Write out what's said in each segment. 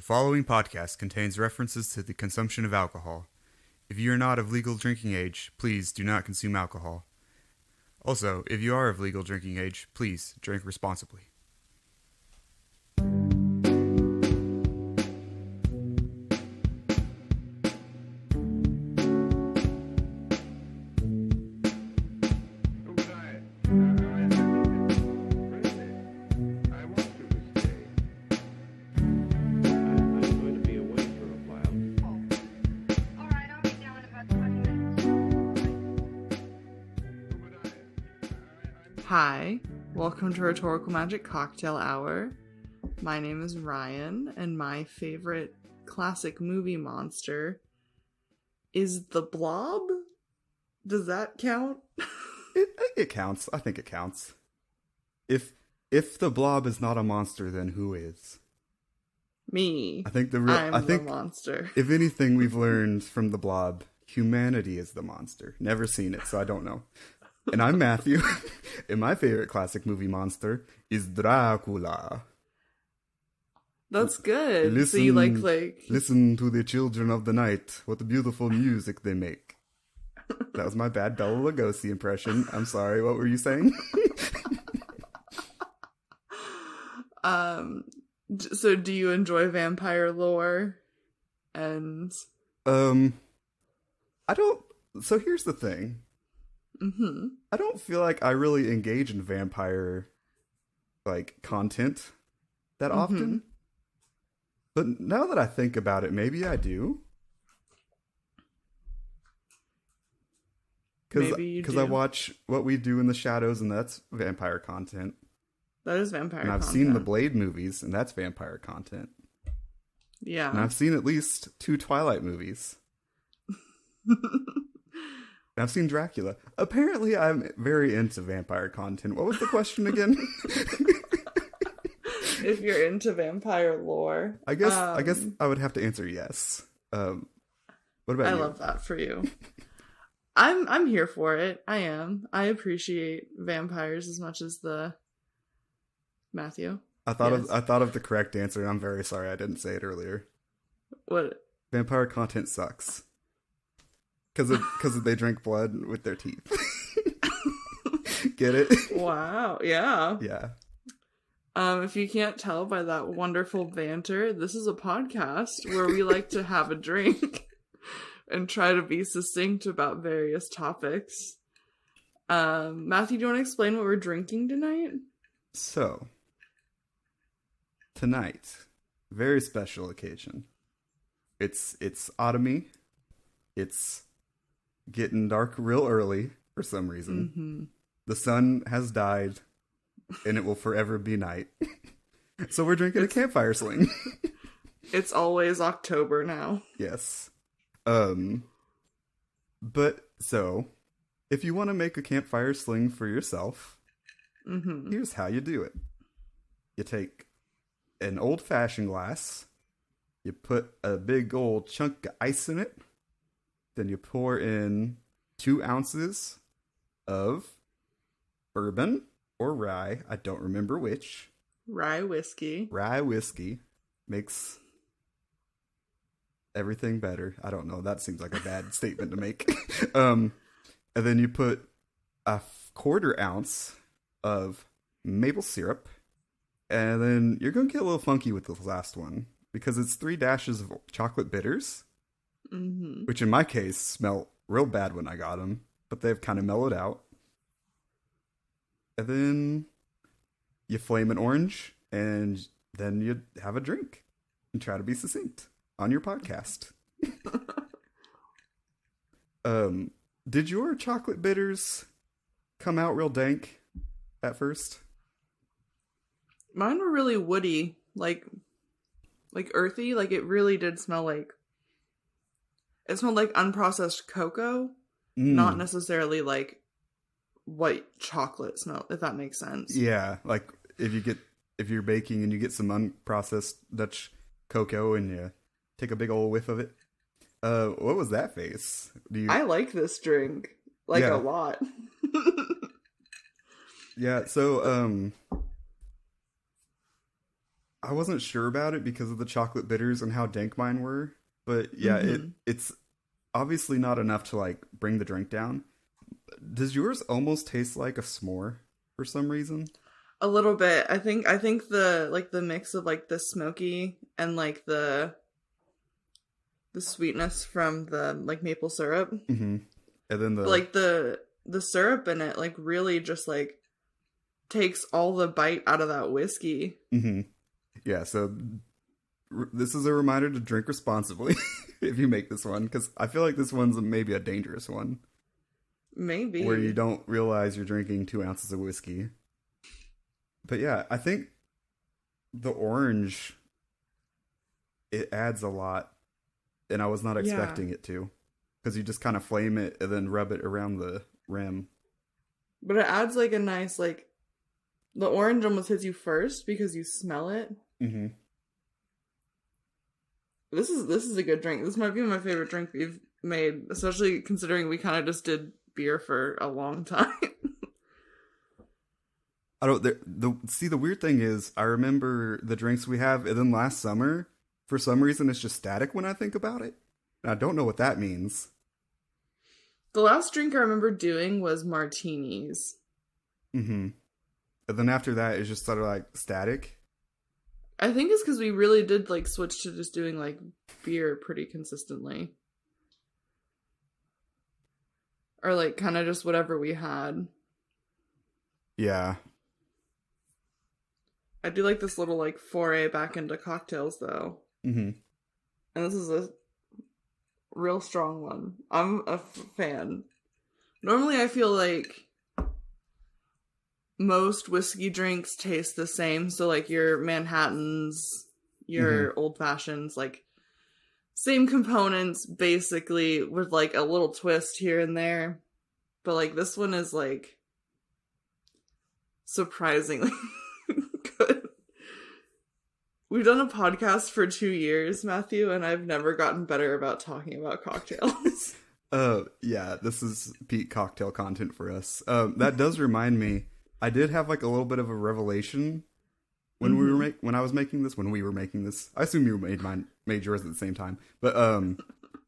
following podcast contains references to the consumption of alcohol. If you are not of legal drinking age, please do not consume alcohol. Also, if you are of legal drinking age, please drink responsibly. Hi, welcome to Rhetorical Magic Cocktail Hour. My name is Ryan, and my favorite classic movie monster is the Blob. Does that count? It counts. I think it counts. If the blob is not a monster, then who is? Me. I'm the monster. If anything we've learned from the blob, humanity is the monster. Never seen it, so I don't know. And I'm Matthew, and my favorite classic movie monster is Dracula. That's good. So you like... Listen to the children of the night, what beautiful music they make. That was my bad Bela Lugosi impression. I'm sorry, what were you saying? So do you enjoy vampire lore? And... I don't... So here's the thing. Mm-hmm. I don't feel like I really engage in vampire, content that often. But now that I think about it, maybe I do. Because I watch What We Do in the Shadows, and that's vampire content. That is vampire content. And I've seen the Blade movies, and that's vampire content. Yeah. And I've seen at least 2 Twilight movies. And I've seen Dracula. Apparently, I'm very into vampire content. What was the question again? If you're into vampire lore. I guess I would have to answer yes. What about you? I love that for you. I'm here for it. I am. I appreciate vampires as much as the Matthew. I thought of the correct answer, and I'm very sorry I didn't say it earlier. What? Vampire content sucks. Because they drink blood with their teeth. Get it? Wow. Yeah. Yeah. If you can't tell by that wonderful banter, this is a podcast where we like to have a drink and try to be succinct about various topics. Matthew, do you want to explain what we're drinking tonight? So, tonight, very special occasion. It's autumny. It's getting dark real early for some reason. Mm-hmm. The sun has died, and it will forever be night. So we're drinking a campfire sling. It's always October now. Yes. But so, if you want to make a campfire sling for yourself, here's how you do it. You take an old-fashioned glass, you put a big old chunk of ice in it, then you pour in 2 ounces of bourbon or rye. I don't remember which. Rye whiskey. Rye whiskey makes everything better. I don't know. That seems like a bad statement to make. And then you put a 1/4 ounce of maple syrup. And then you're going to get a little funky with the last one because it's 3 dashes of chocolate bitters. Mm-hmm. Which in my case smell real bad when I got them, but they've kind of mellowed out. And then you flame an orange, and then you have a drink and try to be succinct on your podcast. Did your chocolate bitters come out real dank at first? Mine were really woody, like earthy. Like it really did smell like. It smelled like unprocessed cocoa, not necessarily like white chocolate smell, if that makes sense. Yeah, like if you're baking and you get some unprocessed Dutch cocoa and you take a big old whiff of it. What was that face? I like this drink, a lot. Yeah, so I wasn't sure about it because of the chocolate bitters and how dank mine were. But yeah, it's obviously not enough to like bring the drink down. Does yours almost taste like a s'more for some reason? A little bit. I think the mix of like the smoky and like the sweetness from the like maple syrup. Mm-hmm. And then the syrup in it like really just like takes all the bite out of that whiskey. Mm-hmm. Yeah, so this is a reminder to drink responsibly if you make this one, because I feel like this one's maybe a dangerous one. Maybe. Where you don't realize you're drinking 2 ounces of whiskey. But yeah, I think the orange, it adds a lot, and I was not expecting it to, because you just kind of flame it and then rub it around the rim. But it adds like a nice, like, the orange almost hits you first because you smell it. Mm-hmm. This is a good drink. This might be my favorite drink we've made, especially considering we kind of just did beer for a long time. I don't. The weird thing is, I remember the drinks we have, and then last summer, for some reason, it's just static when I think about it. And I don't know what that means. The last drink I remember doing was martinis. Mm-hmm. And then after that, it's just sort of like static. I think it's because we really did like switch to just doing like beer pretty consistently. Or like kind of just whatever we had. Yeah. I do like this little like foray back into cocktails though. Mm-hmm. And this is a real strong one. I'm a fan. Normally I feel like most whiskey drinks taste the same. So like your Manhattans, your old fashions, like same components basically with like a little twist here and there. But like this one is like surprisingly good. We've done a podcast for 2 years, Matthew, and I've never gotten better about talking about cocktails. Yeah, this is peak cocktail content for us. That does remind me, I did have like a little bit of a revelation when we were when we were making this. I assume you made yours at the same time, but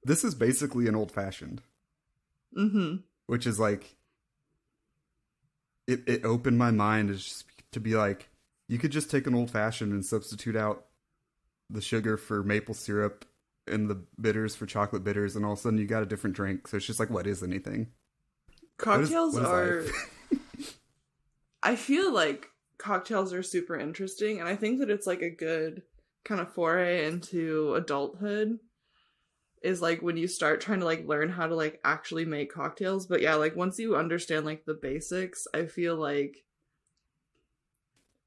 this is basically an old fashioned, which is like it opened my mind to be like, you could just take an old fashioned and substitute out the sugar for maple syrup and the bitters for chocolate bitters, and all of a sudden you got a different drink. So it's just like, what is anything? Cocktails what is are. I feel like cocktails are super interesting, and I think that it's like a good kind of foray into adulthood is like when you start trying to like learn how to like actually make cocktails. But yeah, like once you understand like the basics, I feel like,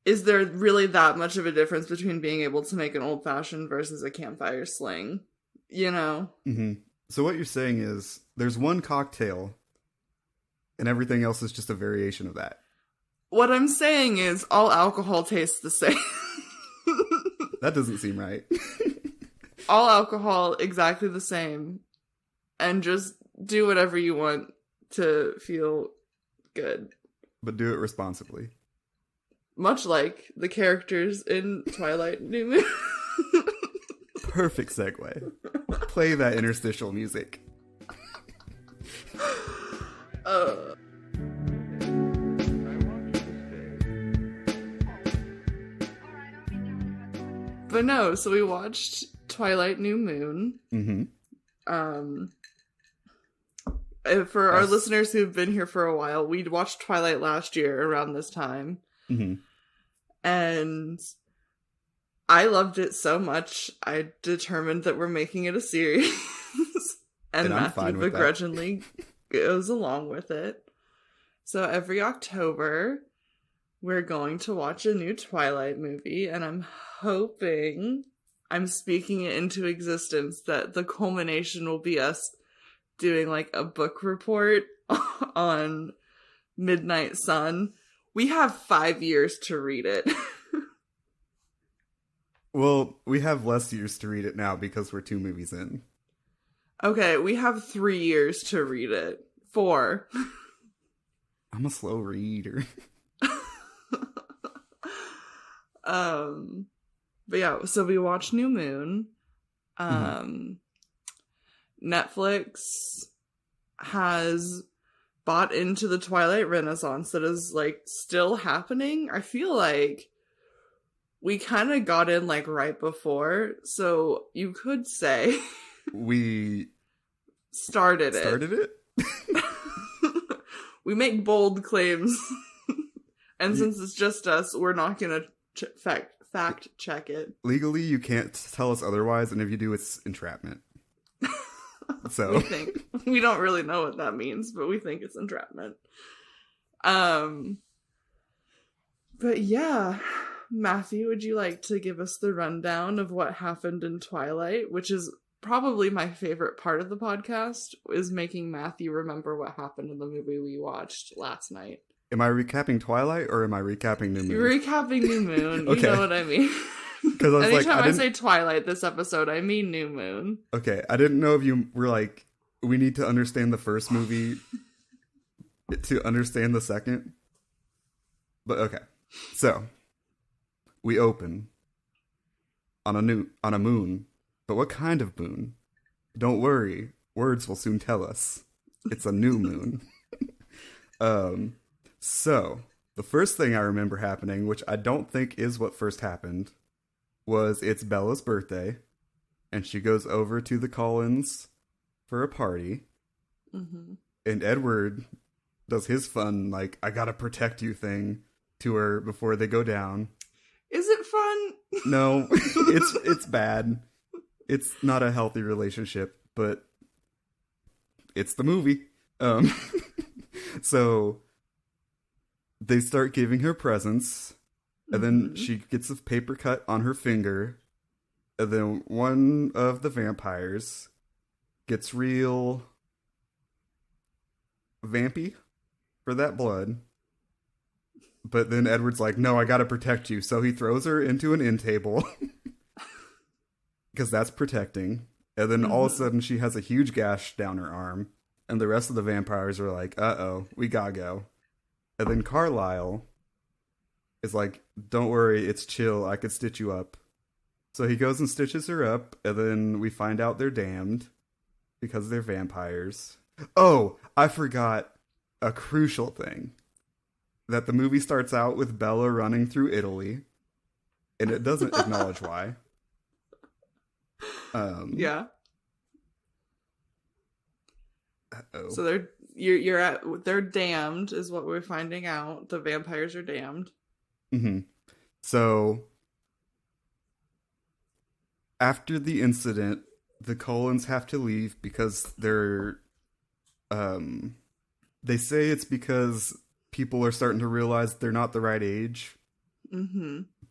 is there really that much of a difference between being able to make an old fashioned versus a campfire sling? You know? Mm-hmm. So what you're saying is there's one cocktail and everything else is just a variation of that. What I'm saying is all alcohol tastes the same. That doesn't seem right. All alcohol exactly the same. And just do whatever you want to feel good. But do it responsibly. Much like the characters in Twilight New Moon. Perfect segue. Play that interstitial music. But no, so we watched Twilight New Moon. Mm-hmm. For our listeners who've been here for a while, we'd watched Twilight last year around this time. Mm-hmm. And I loved it so much, I determined that we're making it a series. and Matthew begrudgingly goes along with it. So every October, we're going to watch a new Twilight movie, and I'm hoping, I'm speaking it into existence, that the culmination will be us doing like a book report on Midnight Sun. We have 5 years to read it. Well, we have less years to read it now because we're 2 movies in. Okay, we have 3 years to read it. 4. I'm a slow But yeah, so we watched New Moon. Netflix has bought into the Twilight Renaissance that is like still happening. I feel like we kind of got in like right before, so you could say we started it. We make bold claims, and since it's just us, we're not gonna fact check it. Legally, you can't tell us otherwise, and if you do, it's entrapment. So we don't really know what that means, but we think it's entrapment. But yeah, Matthew, would you like to give us the rundown of what happened in Twilight, which is probably my favorite part of the podcast, is making Matthew remember what happened in the movie we watched last night. Am I recapping Twilight or am I recapping New Moon? You're recapping New Moon. Okay. You know what I mean. Because Anytime I say Twilight this episode, I mean New Moon. Okay, I didn't know if you were like, we need to understand the first movie to understand the second. But okay, so we open on a moon, but what kind of moon? Don't worry, words will soon tell us. It's a new moon. So the first thing I remember happening, which I don't think is what first happened, was it's Bella's birthday, and she goes over to the Cullens for a party, and Edward does his fun, like, I gotta protect you thing to her before they go down. Is it fun? No, it's bad. It's not a healthy relationship, but it's the movie. So they start giving her presents, and then she gets a paper cut on her finger, and then one of the vampires gets real vampy for that blood. But then Edward's like, no, I gotta protect you. So he throws her into an end table. Because that's protecting. And then all of a sudden she has a huge gash down her arm. And the rest of the vampires are like, uh-oh, we gotta go. And then Carlisle is like, don't worry, it's chill, I could stitch you up. So he goes and stitches her up, and then we find out they're damned because they're vampires. Oh, I forgot a crucial thing. That the movie starts out with Bella running through Italy, and it doesn't acknowledge why. Yeah. Uh-oh. So they're damned, is what we're finding out. The vampires are damned. So after the incident, the Cullens have to leave because they're they say it's because people are starting to realize they're not the right age.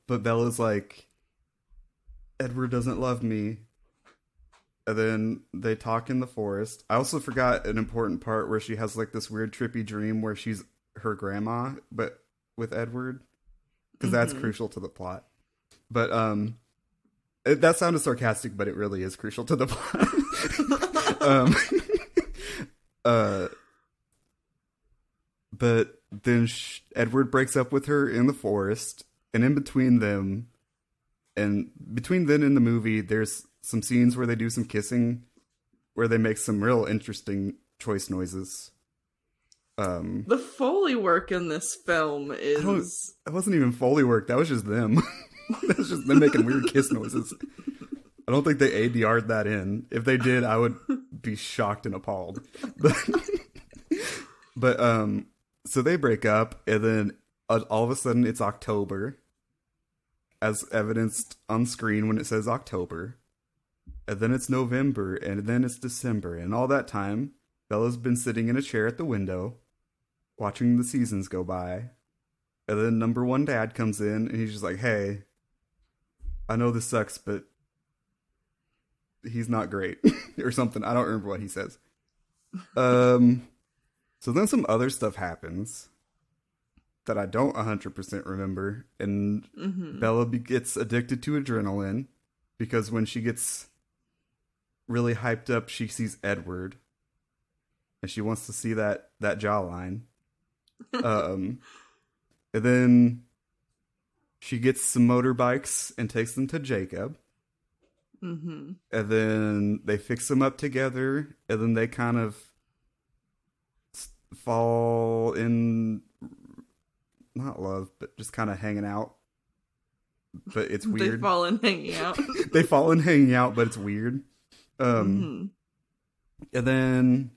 But Bella's like, Edward doesn't love me. And then they talk in the forest. I also forgot an important part where she has like this weird trippy dream where she's her grandma, but with Edward. Because that's crucial to the plot. But that sounded sarcastic, but it really is crucial to the plot. But then Edward breaks up with her in the forest, and in between them, and between then and the movie, there's some scenes where they do some kissing, where they make some real interesting choice noises. The Foley work in this film is... That wasn't even Foley work, that was just them. That was just them making weird kiss noises. I don't think they ADR'd that in. If they did, I would be shocked and appalled. But so they break up, and then all of a sudden it's October, as evidenced on screen when it says October. And then it's November, and then it's December, and all that time, Bella's been sitting in a chair at the window, watching the seasons go by. And then number one dad comes in, and he's just like, hey, I know this sucks, but he's not great. Or something. I don't remember what he says. So then some other stuff happens that I don't 100% remember. And Bella gets addicted to adrenaline because when she gets really hyped up, she sees Edward. And she wants to see that jawline. And then She gets some motorbikes and takes them to Jacob. Mm-hmm. And then they fix them up together. And then they kind of fall in, not love, but just kind of hanging out. But it's weird. They fall in hanging out. They fall in hanging out, but it's weird. And then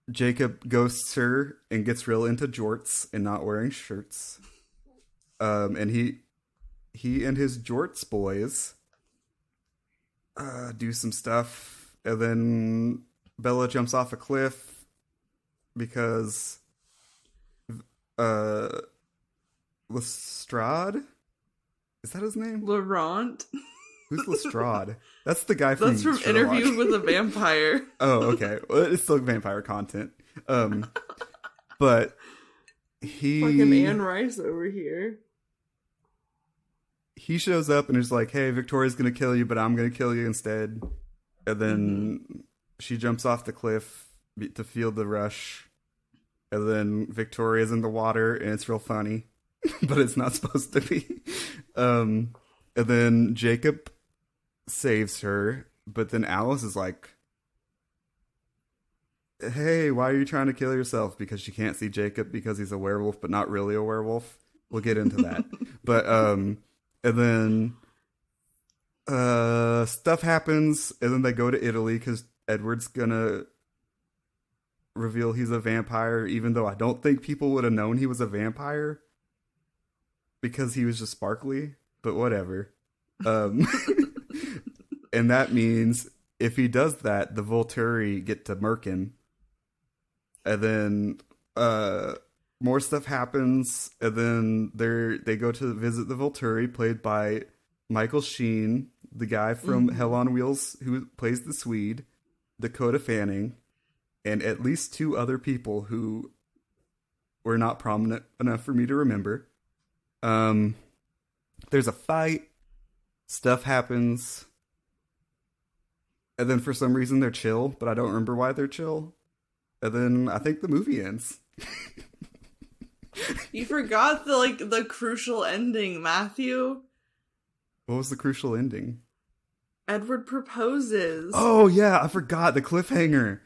Jacob ghosts her and gets real into jorts and not wearing shirts. And he and his jorts boys do some stuff. And then Bella jumps off a cliff because Lestrade? Is that his name? Laurent. Who's Lestrade? That's the guy from That's from Sherlock. Interview with a Vampire. Oh, okay. Well, it's still vampire content. But he... Fucking Anne Rice over here. He shows up and is like, hey, Victoria's gonna kill you, but I'm gonna kill you instead. And then she jumps off the cliff to feel the rush. And then Victoria's in the water, and it's real funny. But it's not supposed to be. And then Jacob saves her, but then Alice is like, hey, why are you trying to kill yourself? Because she can't see Jacob because he's a werewolf, but not really a werewolf. We'll get into that. But, and then stuff happens, and then they go to Italy because Edward's gonna reveal he's a vampire, even though I don't think people would have known he was a vampire because he was just sparkly, but whatever. And that means if he does that, the Volturi get to murk him. And then more stuff happens, and then they go to visit the Volturi, played by Michael Sheen, the guy from Hell on Wheels who plays the Swede, Dakota Fanning, and at least two other people who were not prominent enough for me to remember. There's a fight, stuff happens, and then for some reason they're chill, but I don't remember why they're chill. And then I think the movie ends. You forgot the crucial ending, Matthew. What was the crucial ending? Edward proposes. Oh yeah, I forgot the cliffhanger.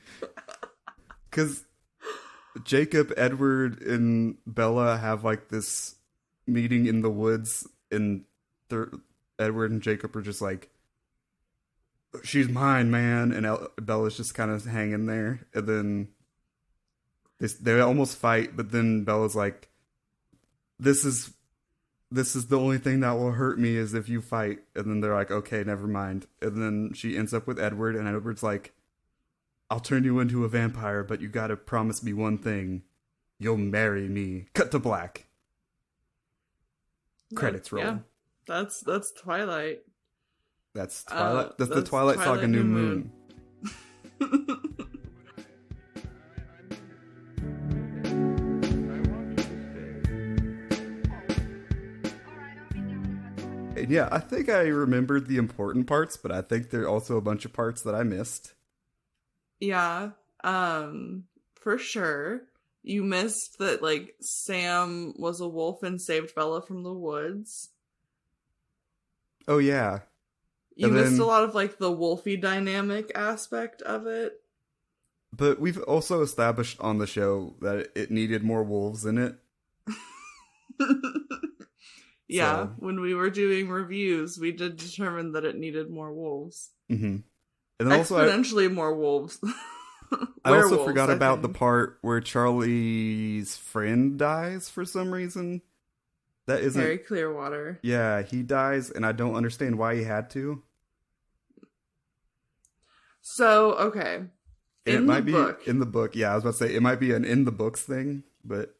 Because Jacob, Edward, and Bella have like this meeting in the woods, and Edward and Jacob are just like, she's mine, man, and Bella's just kind of hanging there, and then they almost fight, but then Bella's like, this is the only thing that will hurt me is if you fight, and then they're like, okay, never mind, and then she ends up with Edward, and Edward's like, I'll turn you into a vampire, but you gotta promise me one thing, you'll marry me. Cut to black. Credits roll. Yeah, that's Twilight. That's Twilight. That's the Twilight Saga New Moon. And yeah, I think I remembered the important parts, but I think there are also a bunch of parts that I missed. Yeah, for sure. You missed that, like, Sam was a wolf and saved Bella from the woods. Oh, yeah. You missed a lot of, like, the wolfy dynamic aspect of it. But we've also established on the show that it needed more wolves in it. Yeah, when we were doing reviews, we did determine that it needed more wolves. Mm-hmm. And then exponentially more wolves. I also forgot about the part where Charlie's friend dies for some reason. That isn't Harry Clearwater. Yeah, he dies, and I don't understand why he had to. So, okay. In the book. Yeah, I was about to say it might be an in the books thing, but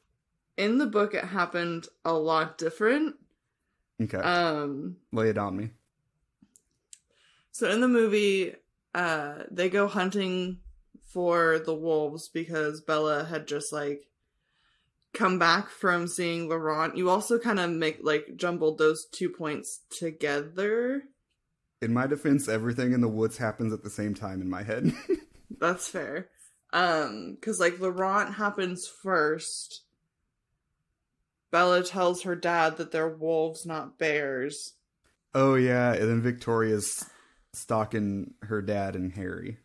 in the book it happened a lot different. Okay. Lay it on me. So in the movie, they go hunting for the wolves because Bella had just, like, come back from seeing Laurent. You also kind of jumbled those 2 points together. In my defense, everything in the woods happens at the same time in my head. That's fair. Because, like, Laurent happens first. Bella tells her dad that they're wolves, not bears. Oh, yeah, and then Victoria's stalking her dad and Harry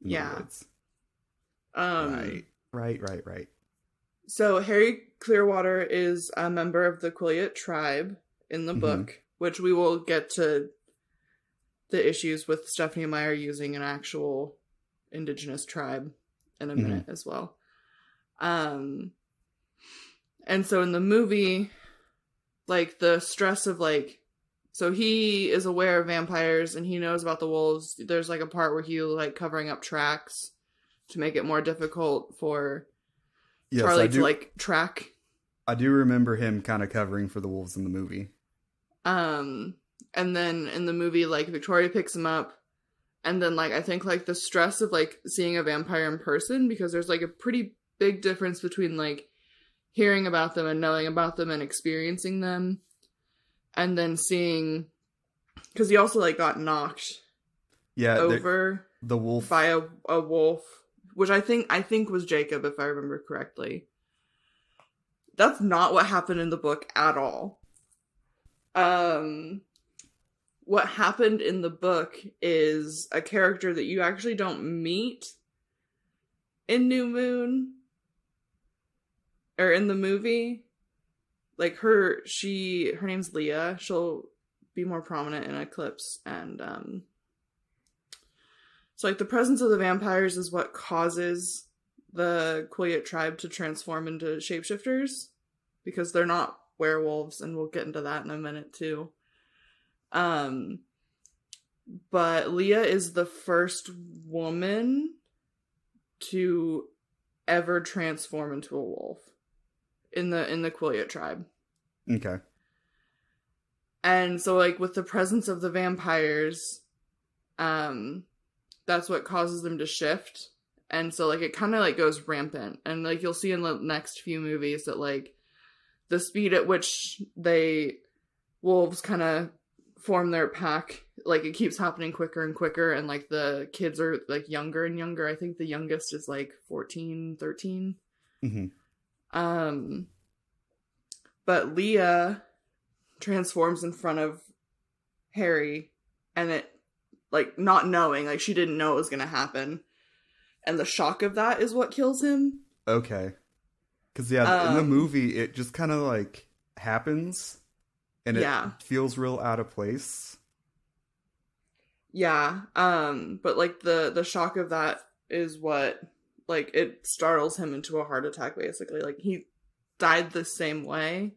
in the woods. Right. So Harry Clearwater is a member of the Quileute tribe in the book, which we will get to the issues with Stephenie Meyer using an actual indigenous tribe in a minute as well. And so in the movie, like, the stress of, like, so he is aware of vampires and he knows about the wolves. There's, like, a part where he, like, covering up tracks to make it more difficult for Charlie to, like, track. I do remember him kind of covering for the wolves in the movie. And then in the movie, like, Victoria picks him up. And then, like, I think, like, the stress of, like, seeing a vampire in person, because there's, like, a pretty big difference between, like, hearing about them and knowing about them and experiencing them. And then seeing, because he also, like, got knocked over the wolf by a wolf, which I think was Jacob, if I remember correctly. That's not what happened in the book at all. What happened in the book is a character that you actually don't meet in New Moon, or in the movie. Like, her name's Leah. She'll be more prominent in Eclipse, and so, like, the presence of the vampires is what causes the Quileute tribe to transform into shapeshifters, because they're not werewolves, and we'll get into that in a minute too. But Leah is the first woman to ever transform into a wolf in the Quileute tribe. Okay. And so, like, with the presence of the vampires, that's what causes them to shift. And so, like, it kind of, like, goes rampant. And, like, you'll see in the next few movies that, like, the speed at which wolves kind of form their pack, like, it keeps happening quicker and quicker, and, like, the kids are, like, younger and younger. I think the youngest is, like, 14, 13. But Leah transforms in front of Harry, and it, like, not knowing, like, she didn't know it was gonna happen, and the shock of that is what kills him. Okay. Because, in the movie, it just kind of, like, happens, and it feels real out of place. Yeah, but, like, the shock of that is what, like, it startles him into a heart attack, basically. Like, he died the same way.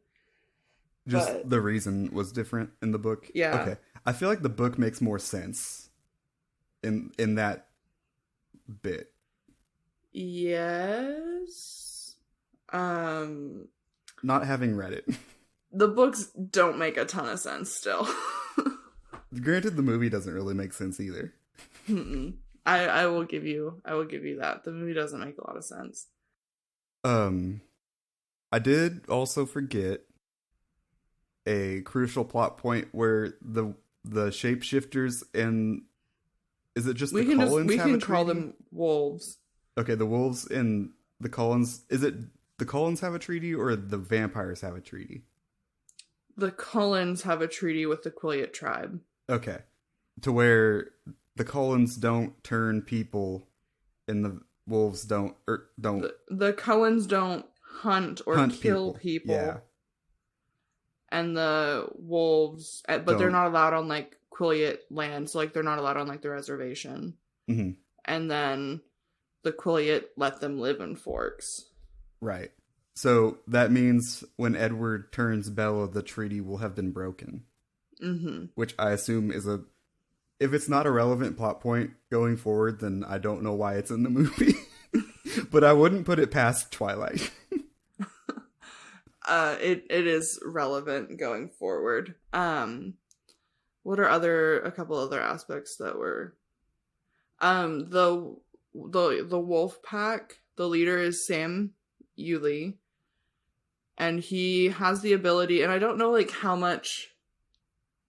Just the reason was different in the book? Yeah. Okay. I feel like the book makes more sense in that bit. Yes. Not having read it. The books don't make a ton of sense still. Granted, the movie doesn't really make sense either. I will give you that. The movie doesn't make a lot of sense. I did also forget a crucial plot point where the shapeshifters and is it just the Cullens we have a treaty? can call them wolves. Okay, the wolves and the Cullens. Is it the Cullens have a treaty or the vampires have a treaty? The Cullens have a treaty with the Quileute tribe. Okay. To where the Cullens don't turn people and the wolves don't. The Cullens don't hunt or kill people. Yeah. And the wolves, but they're not allowed on, like, Quileute land, so, like, they're not allowed on, like, the reservation. And then the Quileute let them live in Forks. Right. So that means when Edward turns Bella, the treaty will have been broken. Which I assume is if it's not a relevant plot point going forward, then I don't know why it's in the movie. But I wouldn't put it past Twilight. It is relevant going forward. What are a couple other aspects that were, the wolf pack, the leader is Sam Yulee, and he has the ability, and I don't know, like, how much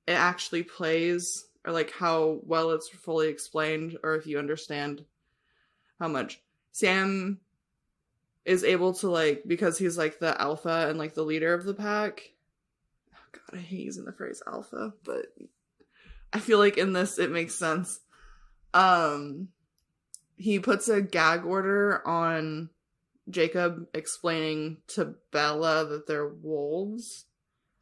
it actually plays, or, like, how well it's fully explained, or if you understand how much. Sam is able to, like, because he's like the alpha and like the leader of the pack. Oh God, I hate using the phrase alpha, but I feel like in this it makes sense. He puts a gag order on Jacob, explaining to Bella that they're wolves.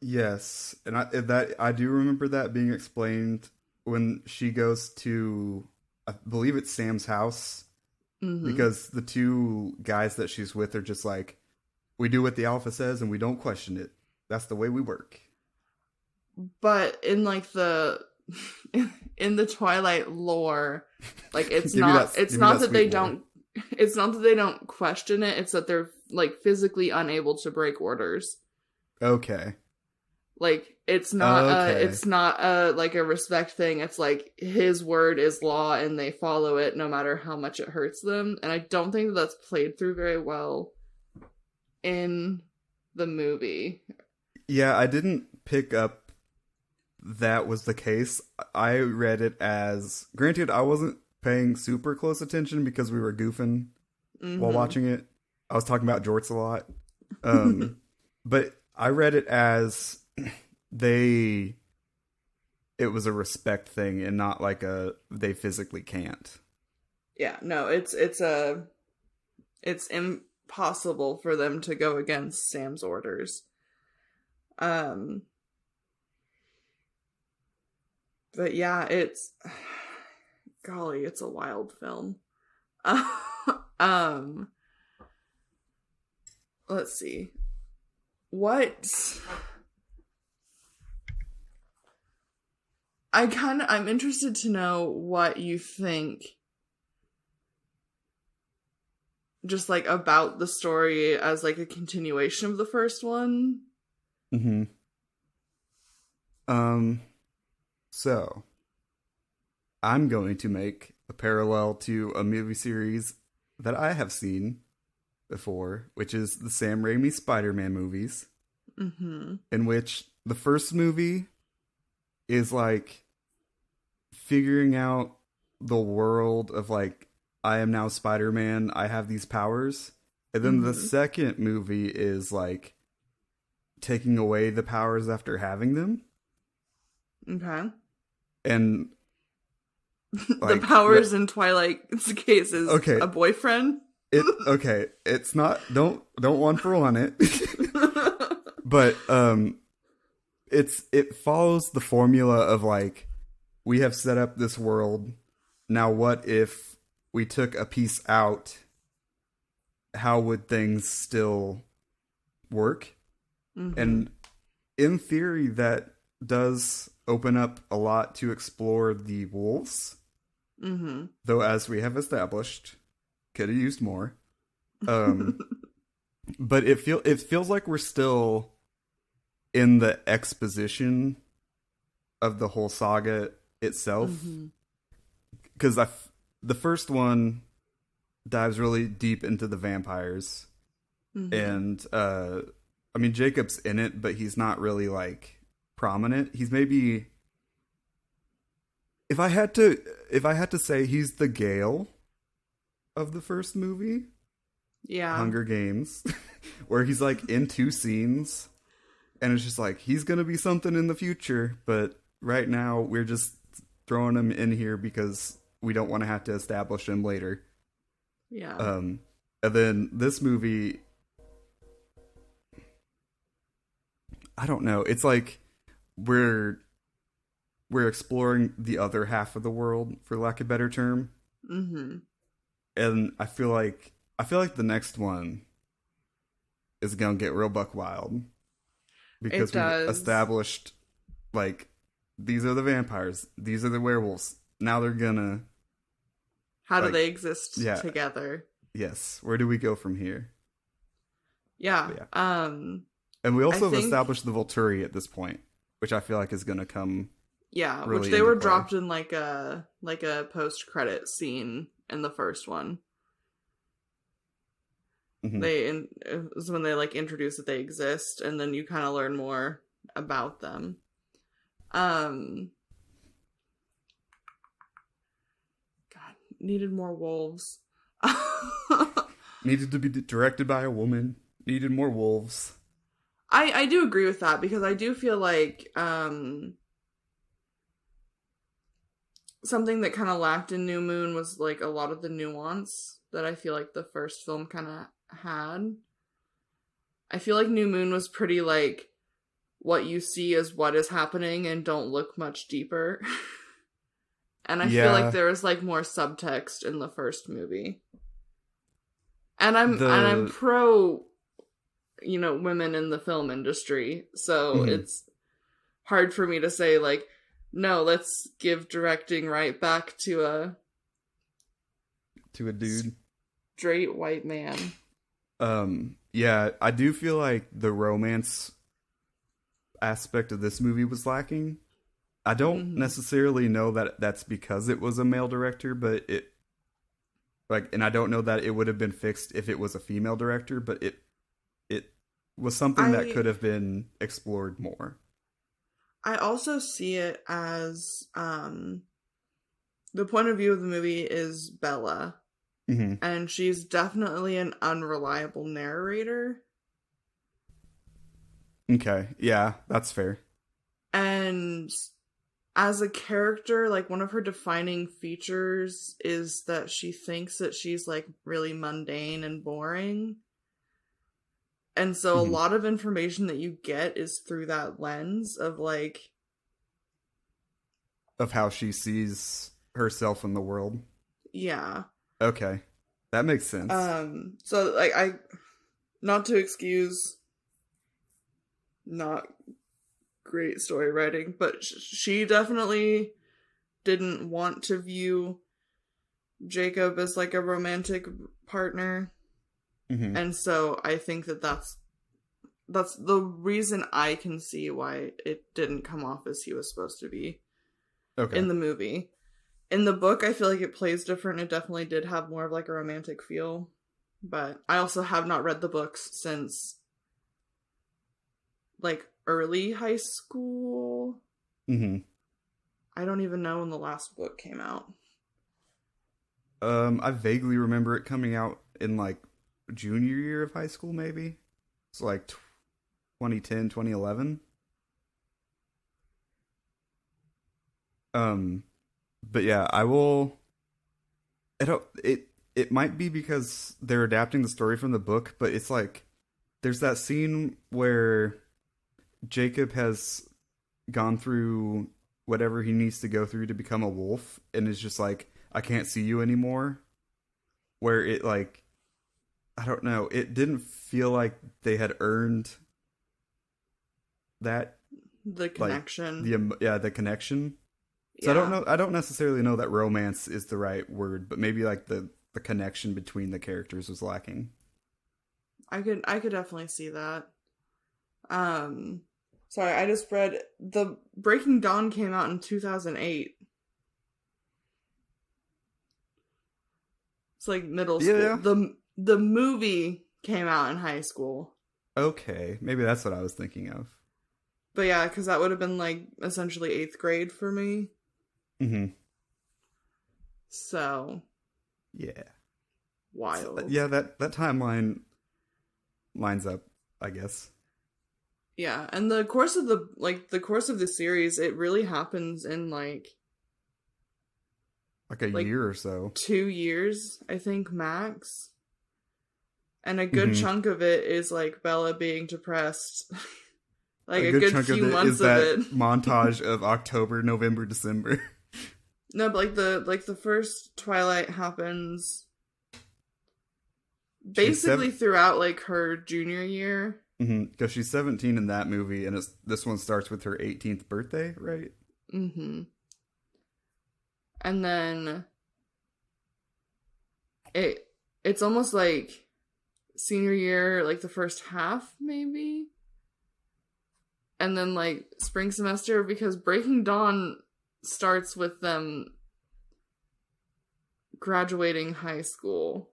Yes, and I do remember that being explained when she goes to, I believe it's Sam's house, because the two guys that she's with are just like, we do what the alpha says and we don't question it. That's the way we work. But in like the in the Twilight lore, like it's not that they don't question it, it's that they're like physically unable to break orders. Okay. Like it's not like a respect thing. It's like his word is law and they follow it no matter how much it hurts them. And I don't think that's played through very well in the movie. Yeah, I didn't pick up that was the case. I read it as, granted, I wasn't paying super close attention because we were goofing while watching it. I was talking about Jorts a lot. But I read it as it was a respect thing and not like they physically can't. Yeah, no, it's impossible for them to go against Sam's orders. But yeah, it's golly, it's a wild film. Let's see. I'm interested to know what you think just like about the story as like a continuation of the first one. So I'm going to make a parallel to a movie series that I have seen before, which is the Sam Raimi Spider-Man movies, in which the first movie is like figuring out the world of like, I am now Spider-Man, I have these powers. And then the second movie is like taking away the powers after having them. Okay. And like, the powers in Twilight's case is a boyfriend. It's not, don't one for one it. But it follows the formula of like, we have set up this world. Now what if we took a piece out? How would things still work? And in theory, that does open up a lot to explore the wolves. Though, as we have established, could have used more. But it feels like we're still in the exposition of the whole saga itself. Because the first one dives really deep into the vampires. And I mean, Jacob's in it, but he's not really like prominent. He's maybe, if I had to say, he's the Gale of the first movie. Yeah. Hunger Games, where he's like in two scenes and it's just like, he's going to be something in the future, but right now we're just throwing him in here because we don't want to have to establish him later. Yeah. And then this movie, I don't know. It's like we're exploring the other half of the world, for lack of a better term. And I feel like the next one is gonna get real buck wild because we've established like, these are the vampires, these are the werewolves. Now they're gonna, how do they exist together? Yes. Where do we go from here? Yeah. And we also have established the Volturi at this point, which I feel like is gonna come. Yeah, really, which they were dropped in like a post-credit scene in the first one. Is when they like introduce that they exist, and then you kind of learn more about them. God, needed more wolves. Needed to be directed by a woman. Needed more wolves. I do agree with that, because I do feel like something that kind of lacked in New Moon was like a lot of the nuance that I feel like the first film kind of had. I feel like New Moon was pretty like, what you see is what is happening and don't look much deeper. And I feel like there was like more subtext in the first movie. And I'm pro, women in the film industry. So it's hard for me to say like, no, let's give directing right back to a dude. Straight white man. Yeah, I do feel like the romance aspect of this movie was lacking. I don't necessarily know that that's because it was a male director, but and I don't know that it would have been fixed if it was a female director, but it was something that could have been explored more. I also see it as the point of view of the movie is Bella. And she's definitely an unreliable narrator. Okay, yeah, that's fair. And as a character, like, one of her defining features is that she thinks that she's, like, really mundane and boring. And so a lot of information that you get is through that lens of, like... of how she sees herself in the world. Yeah. Okay. That makes sense. So, like, not to excuse not great story writing, but she definitely didn't want to view Jacob as, like, a romantic partner. And so I think that's the reason I can see why it didn't come off as he was supposed to be in the movie. In the book, I feel like it plays different. It definitely did have more of like a romantic feel. But I also have not read the books since like early high school. I don't even know when the last book came out. I vaguely remember it coming out in like junior year of high school, maybe. It's like 2010, 2011. But yeah, I will. It might be because they're adapting the story from the book, but it's like there's that scene where Jacob has gone through whatever he needs to go through to become a wolf, and is just like, I can't see you anymore. Where it like, I don't know, it didn't feel like they had earned that the connection. Like, the connection. So yeah. I don't necessarily know that romance is the right word, but maybe like the connection between the characters was lacking. I could definitely see that. Sorry, I just read the Breaking Dawn came out in 2008. It's like middle school. Yeah. The movie came out in high school. Okay, maybe that's what I was thinking of. But yeah, because that would have been like essentially 8th grade for me. So. Yeah. Wild. So, yeah, that timeline lines up, I guess. Yeah, and the course of the series, it really happens in like a year or so. 2 years, I think, max. And a good chunk of it is like Bella being depressed. Like a good few months of it. Montage of October, November, December. No, but the first Twilight happens basically throughout like her junior year. Because she's 17 in that movie, and this one starts with her 18th birthday, right? And then it's almost like senior year, like the first half, maybe. And then like spring semester, because Breaking Dawn starts with them graduating high school.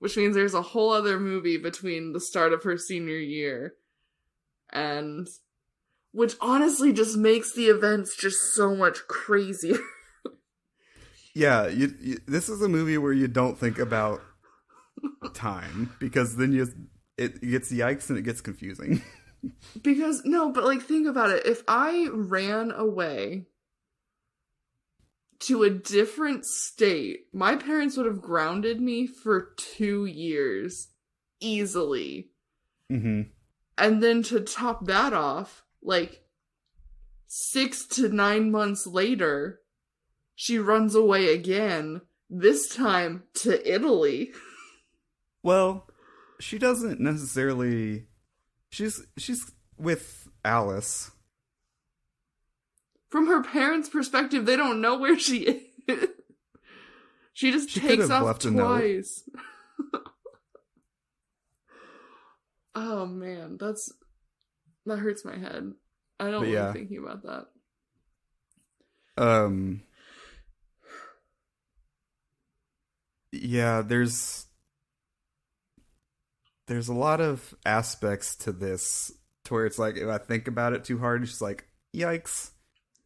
Which means there's a whole other movie between the start of her senior year and... which honestly just makes the events just so much crazier. Yeah, this is a movie where you don't think about time, because then it gets yikes and it gets confusing. Because, no, but like, think about it. If I ran away to a different state, my parents would have grounded me for 2 years easily. Mm-hmm. And then to top that off, like 6 to 9 months later, she runs away again, this time to Italy. Well, she doesn't necessarily. She's with Alice. From her parents' perspective, they don't know where she is. She just takes off twice. Oh man, that hurts my head. I don't like thinking about that. Yeah, there's a lot of aspects to this to where it's like, if I think about it too hard, it's just like, yikes.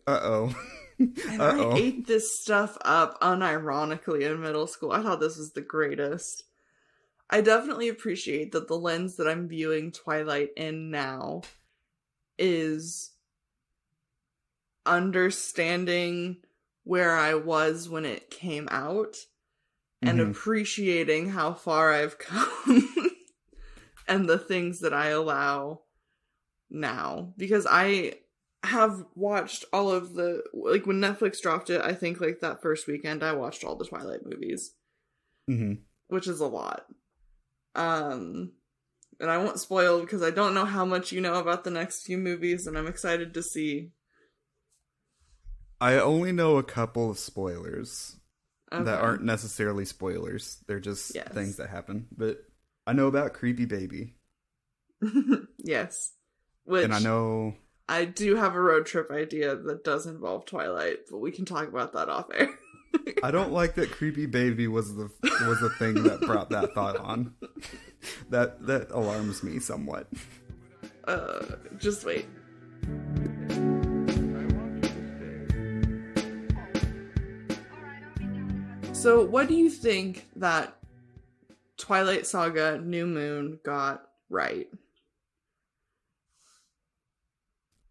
Uh-oh. And I ate this stuff up unironically in middle school. I thought this was the greatest. I definitely appreciate that the lens that I'm viewing Twilight in now is understanding where I was when it came out and appreciating how far I've come and the things that I allow now. Because I have watched all of the, like, when Netflix dropped it, I think like that first weekend I watched all the Twilight movies, which is a lot. And I won't spoil because I don't know how much you know about the next few movies, and I'm excited to see. I only know a couple of spoilers that aren't necessarily spoilers. They're just things that happen. But I know about Creepy Baby. Yes. And I know... I do have a road trip idea that does involve Twilight, but we can talk about that off air. I don't like that Creepy Baby was the thing that brought that thought on. That alarms me somewhat. Just wait. So, what do you think that Twilight Saga New Moon got right?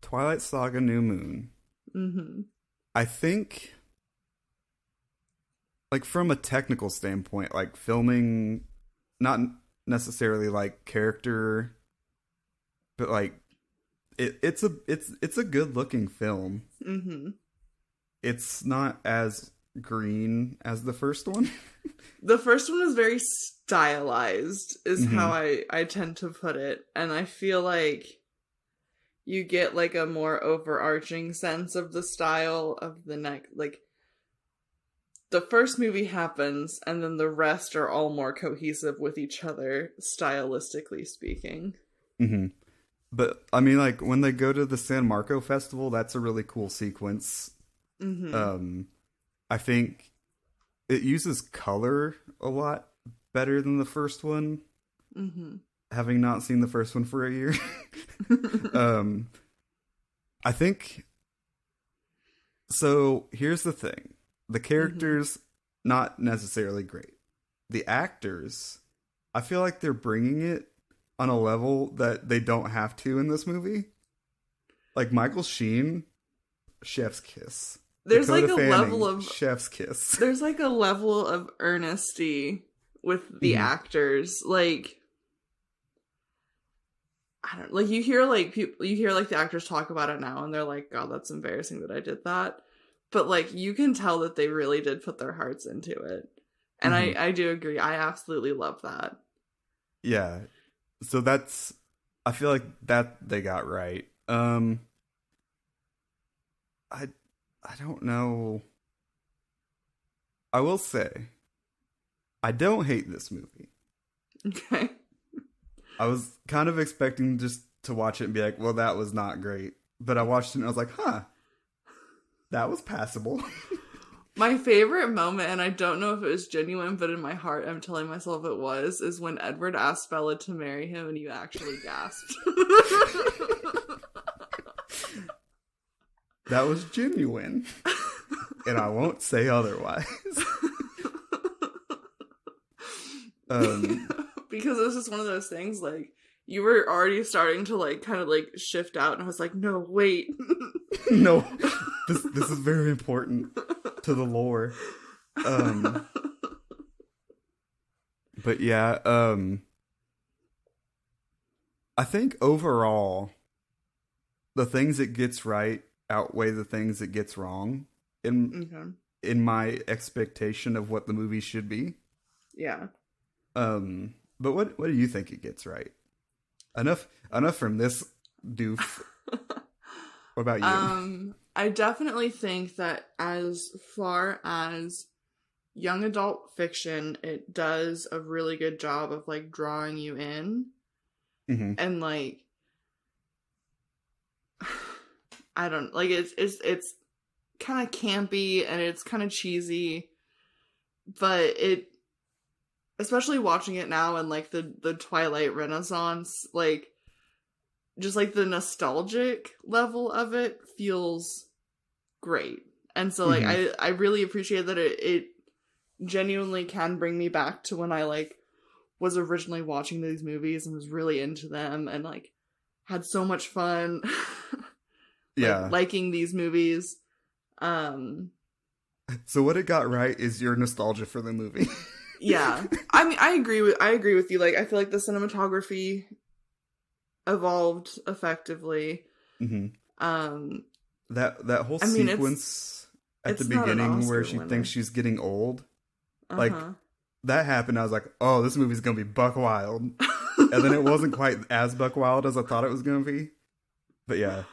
Twilight Saga New Moon. I think, like, from a technical standpoint, like filming, not necessarily like character, but like it's a good looking film. It's not as green as the first one. The first one is very stylized, is how I tend to put it, and I feel like you get like a more overarching sense of the style of the next, like the first movie happens and then the rest are all more cohesive with each other, stylistically speaking. But I mean, like, when they go to the San Marco festival, that's a really cool sequence. I think it uses color a lot better than the first one. Having not seen the first one for a year. I think, so here's the thing. The characters, not necessarily great. The actors, I feel like they're bringing it on a level that they don't have to in this movie. Like Michael Sheen, chef's kiss. There's Dakota like a Fanning, level of chef's kiss. There's like a level of earnesty with the actors. Like, I don't, like, you hear like the actors talk about it now and they're like, God, that's embarrassing that I did that. But like, you can tell that they really did put their hearts into it. And I do agree. I absolutely love that. Yeah. So that's, I feel like that they got right. I don't know. I will say, I don't hate this movie. Okay. I was kind of expecting just to watch it and be like, well, that was not great. But I watched it and I was like, huh, that was passable. My favorite moment, and I don't know if it was genuine, but in my heart I'm telling myself it was, is when Edward asked Bella to marry him and you actually gasped. That was genuine. And I won't say otherwise. Because this is one of those things, like, you were already starting to, like, kind of, like, shift out, and I was like, no, wait. No, this is very important to the lore. But yeah, I think overall, the things it gets right outweigh the things it gets wrong in my expectation of what the movie should be. Yeah. But what do you think it gets right? Enough from this doof. What about you? I definitely think that as far as young adult fiction, it does a really good job of, like, drawing you in. Mm-hmm. And, like, I don't, like, it's kind of campy and it's kind of cheesy, but it, especially watching it now in, like, the Twilight Renaissance, like, just, like, the nostalgic level of it feels great. And so, like, I really appreciate that it genuinely can bring me back to when I, like, was originally watching these movies and was really into them and, like, had so much fun yeah, liking these movies. So what it got right is your nostalgia for the movie. Yeah. I mean, I agree with you. Like, I feel like the cinematography evolved effectively. Mm-hmm. That whole sequence at the beginning where she thinks she's getting old, like, that happened. I was like, oh, this movie's gonna be buck wild. And then it wasn't quite as buck wild as I thought it was gonna be. But yeah.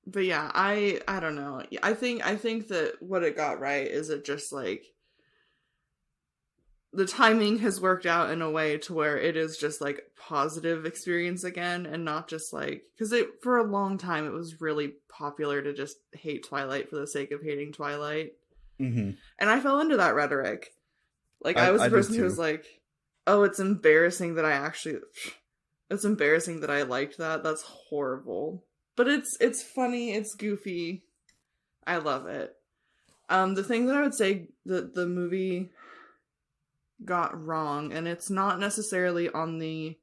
But yeah, I don't know. I think that what it got right is it just, like, the timing has worked out in a way to where it is just, like, positive experience again, and not just, like, because for a long time it was really popular to just hate Twilight for the sake of hating Twilight. Mm-hmm. And I fell into that rhetoric. Like, I was the person who was like, oh, it's embarrassing that I liked that. That's horrible. But it's funny, it's goofy. I love it. The thing that I would say that the movie got wrong, and it's not necessarily on the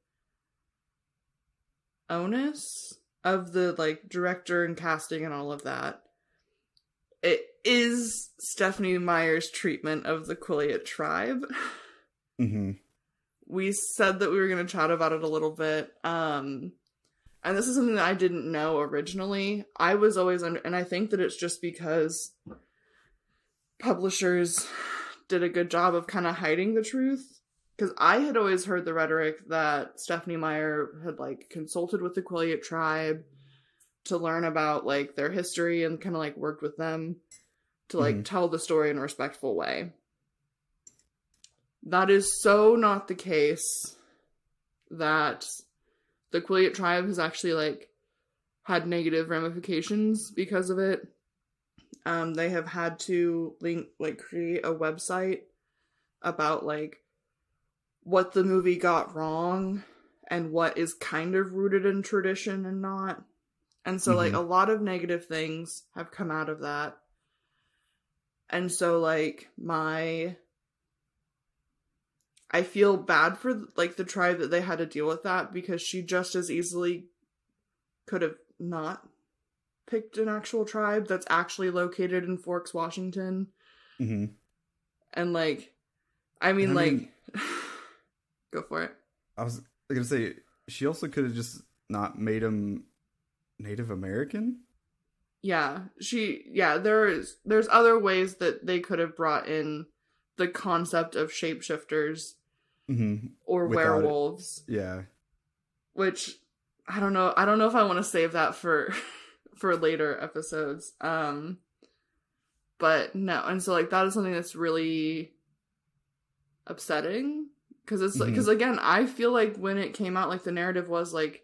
onus of the, like, director and casting and all of that, it is Stephenie Meyer's treatment of the Quileute tribe. Mm-hmm. We said that we were going to chat about it a little bit. And this is something that I didn't know originally. I was always and I think that it's just because publishers did a good job of kind of hiding the truth. Because I had always heard the rhetoric that Stephenie Meyer had, like, consulted with the Quileute tribe to learn about, like, their history and kind of, like, worked with them to, like, tell the story in a respectful way. That is so not the case. That the Quileute tribe has actually, like, had negative ramifications because of it. They have had to create a website about, like, what the movie got wrong and what is kind of rooted in tradition and not. And so, like, a lot of negative things have come out of that. And so, like, I feel bad for, like, the tribe that they had to deal with that, because she just as easily could have not picked an actual tribe that's actually located in Forks, Washington. Mm-hmm. And, like, I mean, go for it. I was going to say, she also could have just not made him Native American? Yeah. There's other ways that they could have brought in the concept of shapeshifters or werewolves. Yeah. Which, I don't know if I want to save that for later episodes. But no, and so, like, that is something that's really upsetting, because it's because, again, I feel like when it came out, like, the narrative was, like,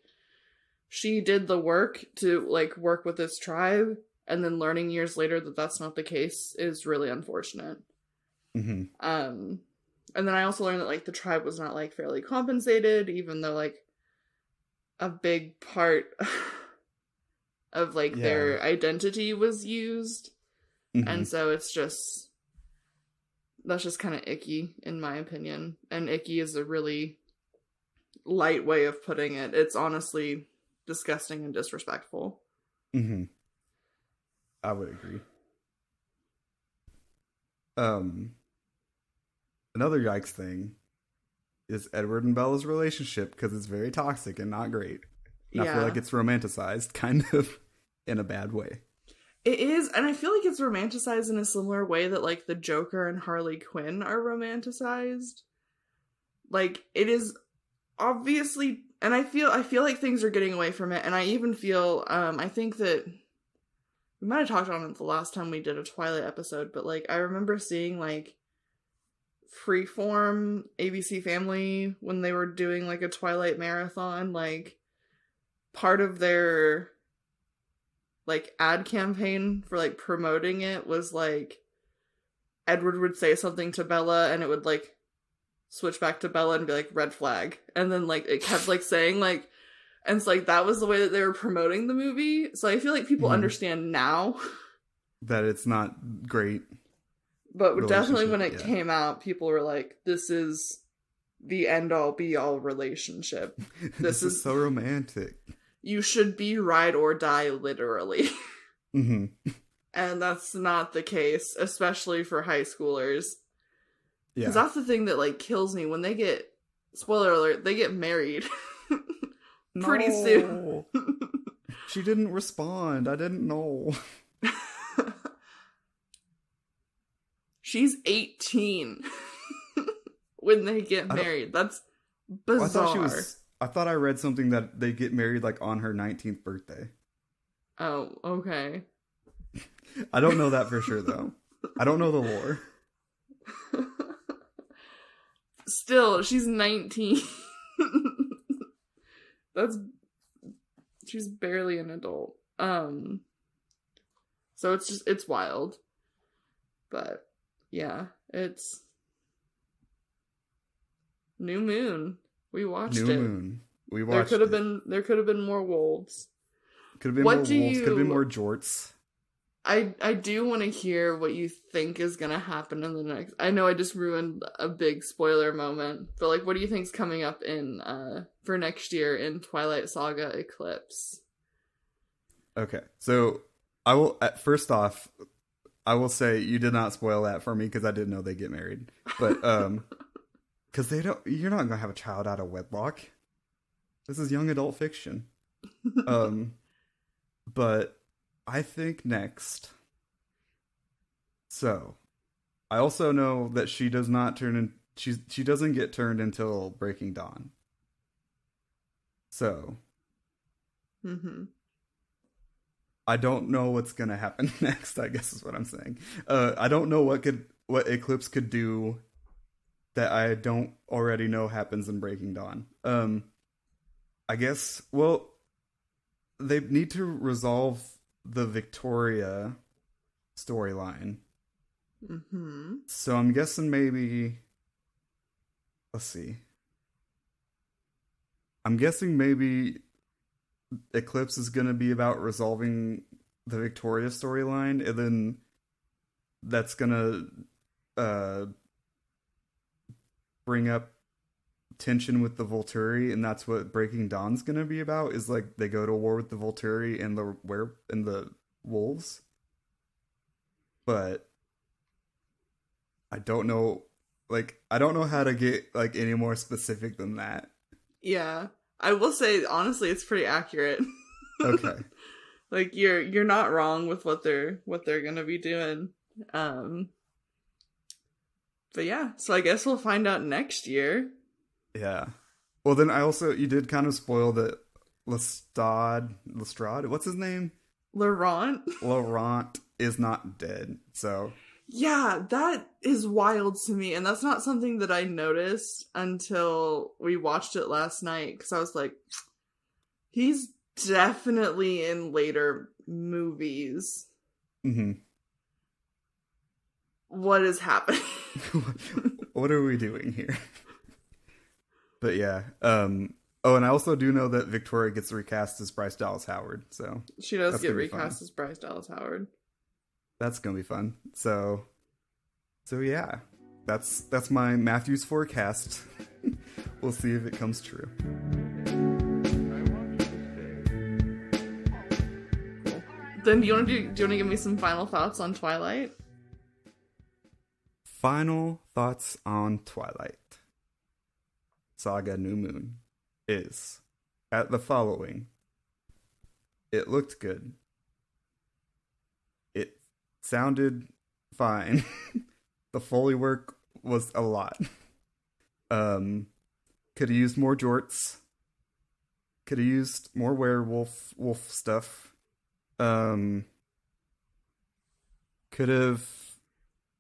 she did the work to, like, work with this tribe, and then learning years later that that's not the case is really unfortunate. And then I also learned that, like, the tribe was not, like, fairly compensated, even though, like, a big part of, like, their identity was used. And so it's just, That's just kind of icky, in my opinion. And icky is a really light way of putting it. It's honestly disgusting and disrespectful. Mm-hmm. I would agree. Another yikes thing is Edward and Bella's relationship, because it's very toxic and not great. And I feel like it's romanticized, kind of, in a bad way. It is, and I feel like it's romanticized in a similar way that, like, the Joker and Harley Quinn are romanticized. Like, it is obviously, and I feel like things are getting away from it, and I even feel, I think that we might have talked on it the last time we did a Twilight episode, but, like, I remember seeing, like, Freeform, ABC Family, when they were doing, like, a Twilight marathon, like, part of their, like, ad campaign for, like, promoting it was, like, Edward would say something to Bella, and it would, like, switch back to Bella and be, like, red flag. And then, like, it kept, like, saying, like, and it's, like, that was the way that they were promoting the movie. So I feel like people understand now. That it's not great. But definitely when it came out, people were like, this is the end-all, be-all relationship. This is so romantic. You should be ride or die, literally. Mm-hmm. And that's not the case, especially for high schoolers. Yeah. Because that's the thing that, like, kills me. When they get, spoiler alert, they get married. Pretty soon. She didn't respond. I didn't know. She's 18 when they get married. That's bizarre. I thought I read something that they get married, like, on her 19th birthday. Oh, okay. I don't know that for sure, though. I don't know the lore. Still, she's 19. She's barely an adult. So it's wild. But yeah, it's New Moon. We watched it. New Moon. We watched it. There could have been more wolves. Could have been more wolves. Could have been more jorts. I do want to hear what you think is going to happen in the next... I know I just ruined a big spoiler moment, but, like, what do you think's coming up in for next year in Twilight Saga Eclipse? Okay, so I will... First off, I will say you did not spoil that for me because I didn't know they get married. But, because they don't... You're not going to have a child out of wedlock. This is young adult fiction. But... I think next. So, I also know that she does not turn in. She doesn't get turned until Breaking Dawn. So, I don't know what's gonna happen next. I guess is what I'm saying. I don't know what Eclipse could do that I don't already know happens in Breaking Dawn. I guess. Well, they need to resolve the Victoria storyline. So I'm guessing maybe... Let's see. I'm guessing maybe Eclipse is going to be about resolving the Victoria storyline, and then that's going to bring up tension with the Volturi, and that's what Breaking Dawn's gonna be about, is like they go to war with the Volturi and the wolves. But I don't know how to get, like, any more specific than that. Yeah. I will say, honestly, it's pretty accurate. Okay. Like, you're not wrong with what they're gonna be doing. But yeah, so I guess we'll find out next year. Yeah. Well, then you did kind of spoil that Lestrade, what's his name? Laurent is not dead, so... Yeah, that is wild to me, and that's not something that I noticed until we watched it last night, because I was like, he's definitely in later movies. What is happening? What are we doing here? But yeah, oh, and I also do know that Victoria gets recast as Bryce Dallas Howard, so... She does get recast as Bryce Dallas Howard. That's gonna be fun. So yeah. that's my Matthew's forecast. We'll see if it comes true. Then do you want to give me some final thoughts on Twilight? Final thoughts on Twilight Saga New Moon is at the following. It looked good. It sounded fine. The Foley work was a lot. Could have used more jorts. Could have used more wolf stuff. Could have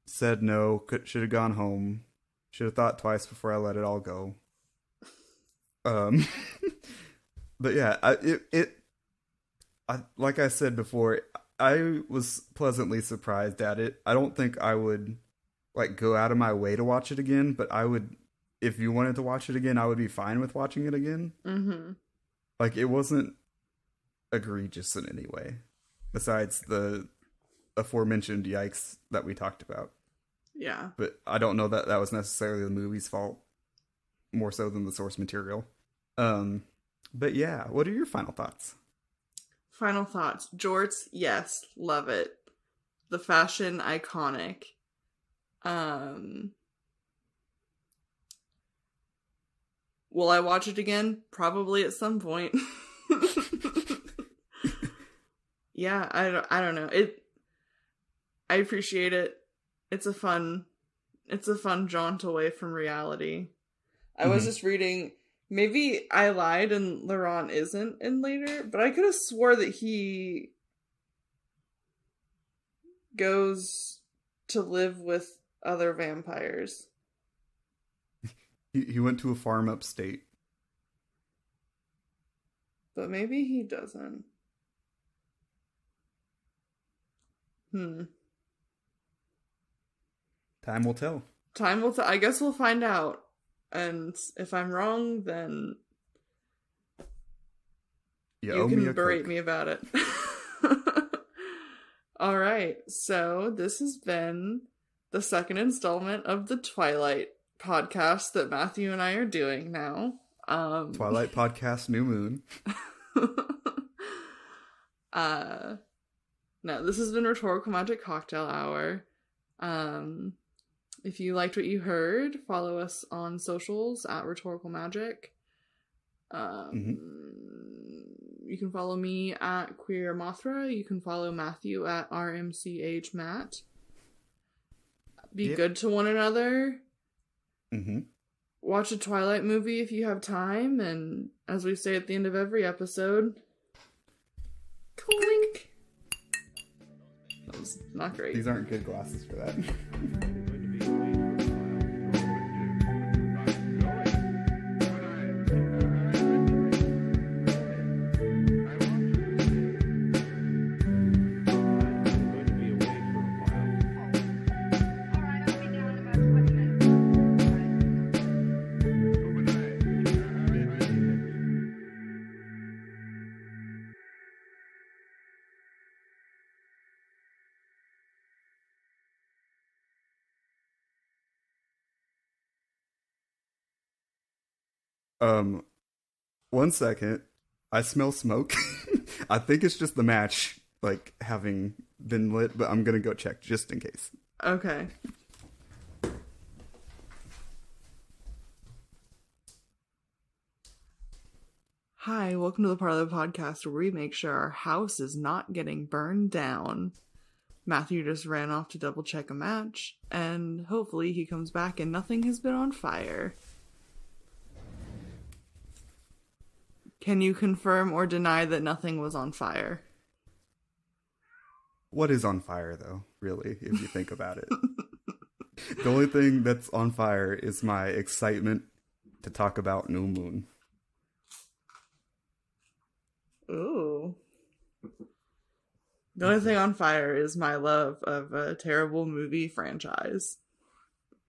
said no. Should have gone home. Should have thought twice before I let it all go. But yeah, like I said before, I was pleasantly surprised at it. I don't think I would like go out of my way to watch it again, but I would, if you wanted to watch it again, I would be fine with watching it again. Mm-hmm. Like, it wasn't egregious in any way, besides the aforementioned yikes that we talked about. Yeah. But I don't know that that was necessarily the movie's fault, more so than the source material. But yeah, what are your final thoughts? Final thoughts. Jorts, yes, love it. The fashion, iconic. Will I watch it again? Probably at some point. Yeah, I don't know. I appreciate it. It's a fun jaunt away from reality. I was just reading, maybe I lied and Laurent isn't in later, but I could have swore that he goes to live with other vampires. He went to a farm upstate. But maybe he doesn't. Time will tell. Time will tell. I guess we'll find out. And if I'm wrong, then you can berate me about it. All right. So this has been the second installment of the Twilight podcast that Matthew and I are doing now. Twilight podcast New Moon. No, this has been Rhetorical Magic Cocktail Hour. If you liked what you heard, follow us on socials at Rhetorical Magic. You can follow me at Queer Mothra. You can follow Matthew at RMCHMatt. Be good to one another. Watch a Twilight movie if you have time, and as we say at the end of every episode, clink. That was not great. These aren't good glasses for that. One second. I smell smoke. I think it's just the match, like, having been lit, but I'm gonna go check just in case. Okay. Hi, welcome to the part of the podcast where we make sure our house is not getting burned down. Matthew just ran off to double check a match, and hopefully he comes back and nothing has been on fire. Can you confirm or deny that nothing was on fire? What is on fire, though, really, if you think about it? The only thing that's on fire is my excitement to talk about New Moon. Ooh. The only thing on fire is my love of a terrible movie franchise.